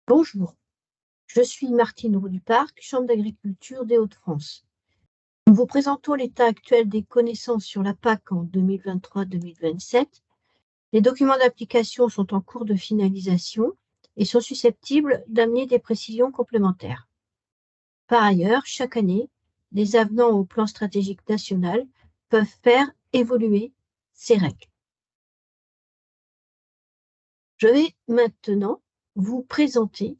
Bonjour, je suis Martine Roux du Parc, Chambre d'agriculture des Hauts-de-France. Nous vous présentons l'état actuel des connaissances sur la PAC en 2023-2027. Les documents d'application sont en cours de finalisation et sont susceptibles d'amener des précisions complémentaires. Par ailleurs, chaque année, les avenants au plan stratégique national peuvent faire évoluer ces règles. Je vais maintenant vous présenter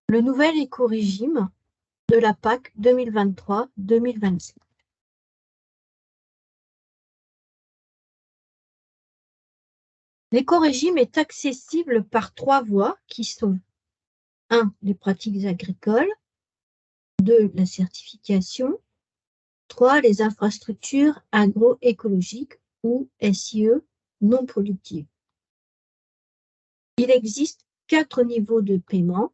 le nouvel écorégime de la PAC 2023-2027. L'écorégime est accessible par 3 voies qui sont 1. Les pratiques agricoles, 2. La certification, 3. Les infrastructures agroécologiques ou SIE non productives. Il existe 4 niveaux de paiement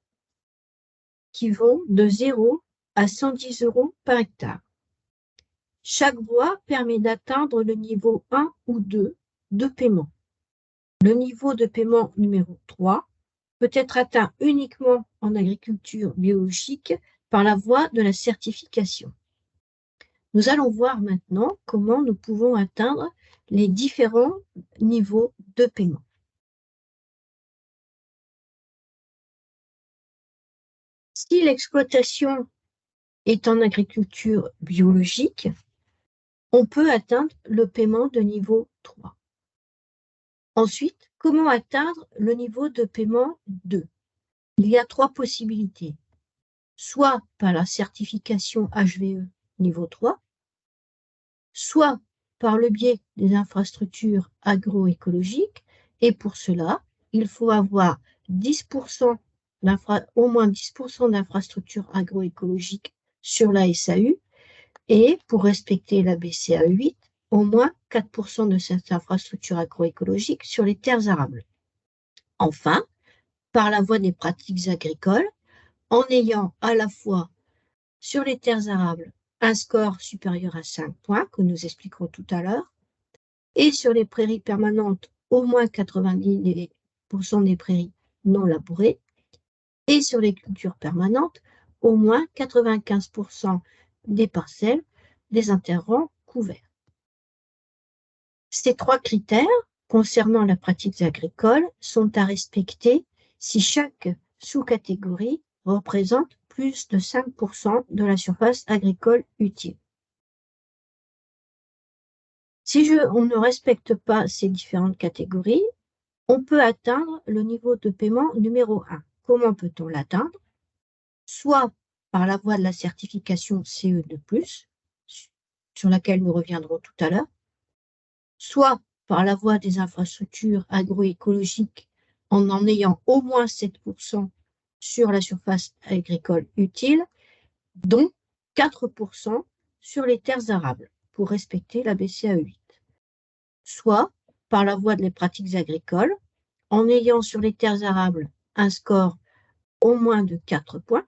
qui vont de 0 à 110 € par hectare. Chaque voie permet d'atteindre le niveau 1 ou 2 de paiement. Le niveau de paiement numéro 3 peut être atteint uniquement en agriculture biologique par la voie de la certification. Nous allons voir maintenant comment nous pouvons atteindre les différents niveaux de paiement. Si l'exploitation est en agriculture biologique, on peut atteindre le paiement de niveau 3. Ensuite, comment atteindre le niveau de paiement 2? Il y a 3 possibilités. Soit par la certification HVE niveau 3, soit par le biais des infrastructures agroécologiques, et pour cela, il faut avoir 10%, au moins 10% d'infrastructures agroécologiques sur la SAU, et pour respecter la BCAE 8, au moins 4% de cette infrastructure agroécologique sur les terres arables. Enfin, par la voie des pratiques agricoles, en ayant à la fois sur les terres arables un score supérieur à 5 points, que nous expliquerons tout à l'heure, et sur les prairies permanentes, au moins 90% des prairies non labourées, et sur les cultures permanentes, au moins 95% des parcelles des interrants couverts. Ces 3 critères concernant la pratique agricole sont à respecter si chaque sous-catégorie représente plus de 5% de la surface agricole utile. Si on ne respecte pas ces différentes catégories, on peut atteindre le niveau de paiement numéro 1. Comment peut-on l'atteindre? Soit par la voie de la certification CE2+, sur laquelle nous reviendrons tout à l'heure, soit par la voie des infrastructures agroécologiques en ayant au moins 7% sur la surface agricole utile, dont 4% sur les terres arables, pour respecter la BCAE 8. Soit par la voie des pratiques agricoles, en ayant sur les terres arables un score au moins de 4 points,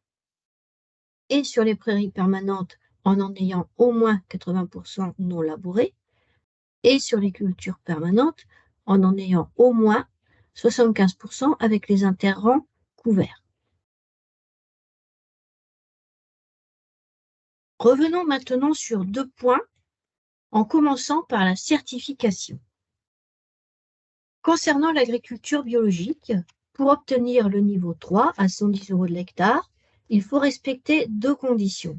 et sur les prairies permanentes en ayant au moins 80% non labourées, et sur les cultures permanentes en ayant au moins 75% avec les interrants couverts. Revenons maintenant sur 2 points, en commençant par la certification. Concernant l'agriculture biologique, pour obtenir le niveau 3 à 110 € de l'hectare, il faut respecter 2 conditions.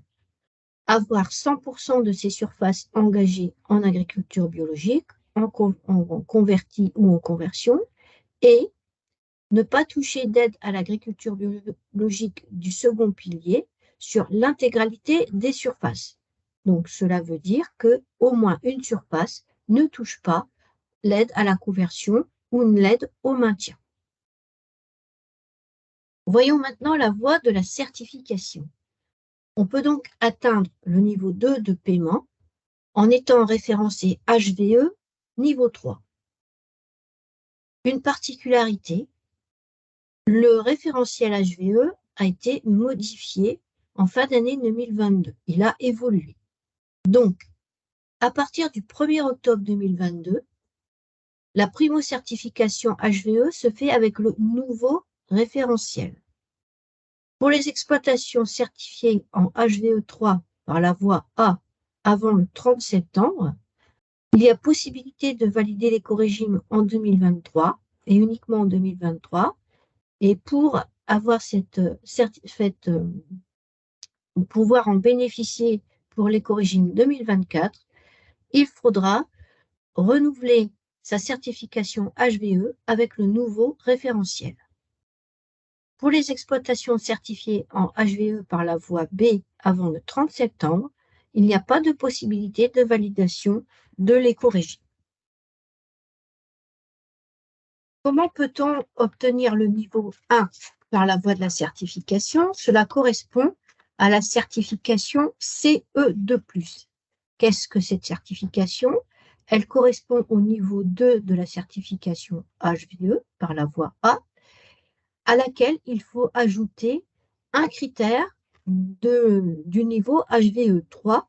Avoir 100% de ses surfaces engagées en agriculture biologique, en converti ou en conversion, et ne pas toucher d'aide à l'agriculture biologique du second pilier sur l'intégralité des surfaces. Donc, cela veut dire qu'au moins une surface ne touche pas l'aide à la conversion ou l'aide au maintien. Voyons maintenant la voie de la certification. On peut donc atteindre le niveau 2 de paiement en étant référencé HVE niveau 3. Une particularité, le référentiel HVE a été modifié en fin d'année 2022. Il a évolué. Donc, à partir du 1er octobre 2022, la primo-certification HVE se fait avec le nouveau référentiel. Pour les exploitations certifiées en HVE3 par la voie A avant le 30 septembre, il y a possibilité de valider l'éco-régime en 2023 et uniquement en 2023. Et pour avoir pour pouvoir en bénéficier pour l'éco-régime 2024, il faudra renouveler sa certification HVE avec le nouveau référentiel. Pour les exploitations certifiées en HVE par la voie B avant le 30 septembre, il n'y a pas de possibilité de validation de l'éco-régime. Comment peut-on obtenir le niveau 1 par la voie de la certification? Cela correspond à la certification CE2+. Qu'est-ce que cette certification? Elle correspond au niveau 2 de la certification HVE par la voie A, à laquelle il faut ajouter un critère du niveau HVE3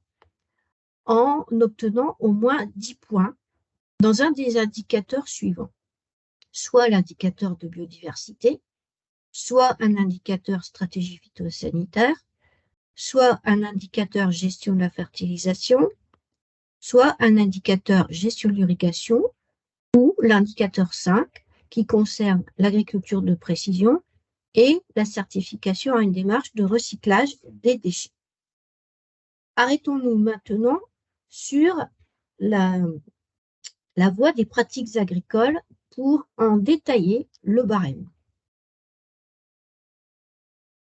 en obtenant au moins 10 points dans un des indicateurs suivants, soit l'indicateur de biodiversité, soit un indicateur stratégie phytosanitaire, soit un indicateur gestion de la fertilisation, soit un indicateur gestion de l'irrigation, ou l'indicateur 5 qui concerne l'agriculture de précision et la certification à une démarche de recyclage des déchets. Arrêtons-nous maintenant sur la voie des pratiques agricoles pour en détailler le barème.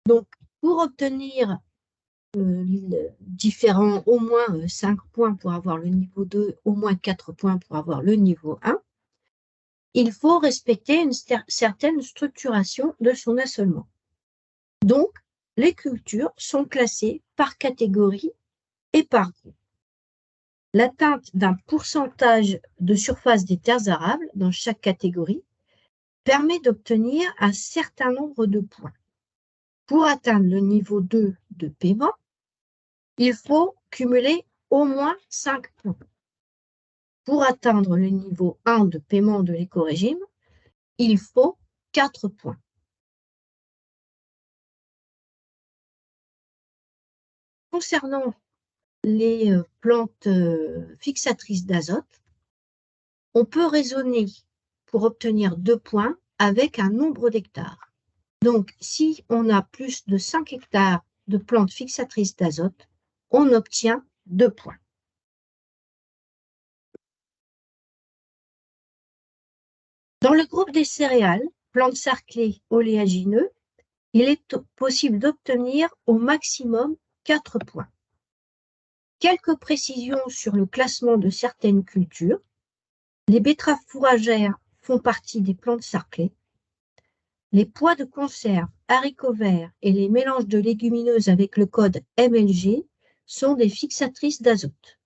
Donc, pour obtenir différents, au moins 5 points pour avoir le niveau 2, au moins 4 points pour avoir le niveau 1, il faut respecter une certaine structuration de son assolement. Donc, les cultures sont classées par catégorie et par groupe. L'atteinte d'un pourcentage de surface des terres arables dans chaque catégorie permet d'obtenir un certain nombre de points. Pour atteindre le niveau 2 de paiement, il faut cumuler au moins 5 points. Pour atteindre le niveau 1 de paiement de l'éco-régime, il faut 4 points. Concernant les plantes fixatrices d'azote, on peut raisonner pour obtenir 2 points avec un nombre d'hectares. Donc, si on a plus de 5 hectares de plantes fixatrices d'azote, on obtient 2 points. Dans le groupe des céréales, plantes sarclées, oléagineux, il est possible d'obtenir au maximum 4 points. Quelques précisions sur le classement de certaines cultures. Les betteraves fourragères font partie des plantes sarclées. Les pois de conserve, haricots verts et les mélanges de légumineuses avec le code MLG sont des fixatrices d'azote.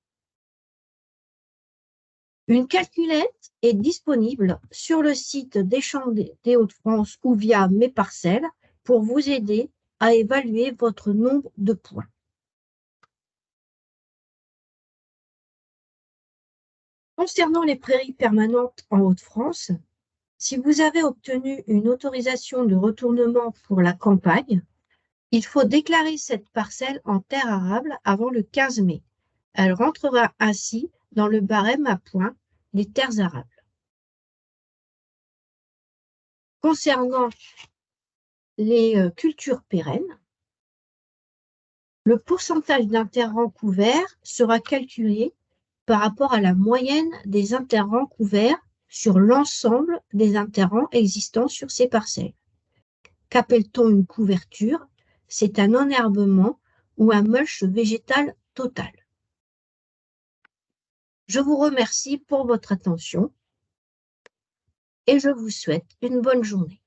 Une calculette est disponible sur le site des Champs des Hauts-de-France ou via Mes Parcelles pour vous aider à évaluer votre nombre de points. Concernant les prairies permanentes en Hauts-de-France, si vous avez obtenu une autorisation de retournement pour la campagne, il faut déclarer cette parcelle en terre arable avant le 15 mai. Elle rentrera ainsi dans le barème à points des terres arables. Concernant les cultures pérennes, le pourcentage d'interrants couverts sera calculé par rapport à la moyenne des interrants couverts sur l'ensemble des interrants existants sur ces parcelles. Qu'appelle-t-on une couverture? C'est un enherbement ou un mulch végétal total. Je vous remercie pour votre attention et je vous souhaite une bonne journée.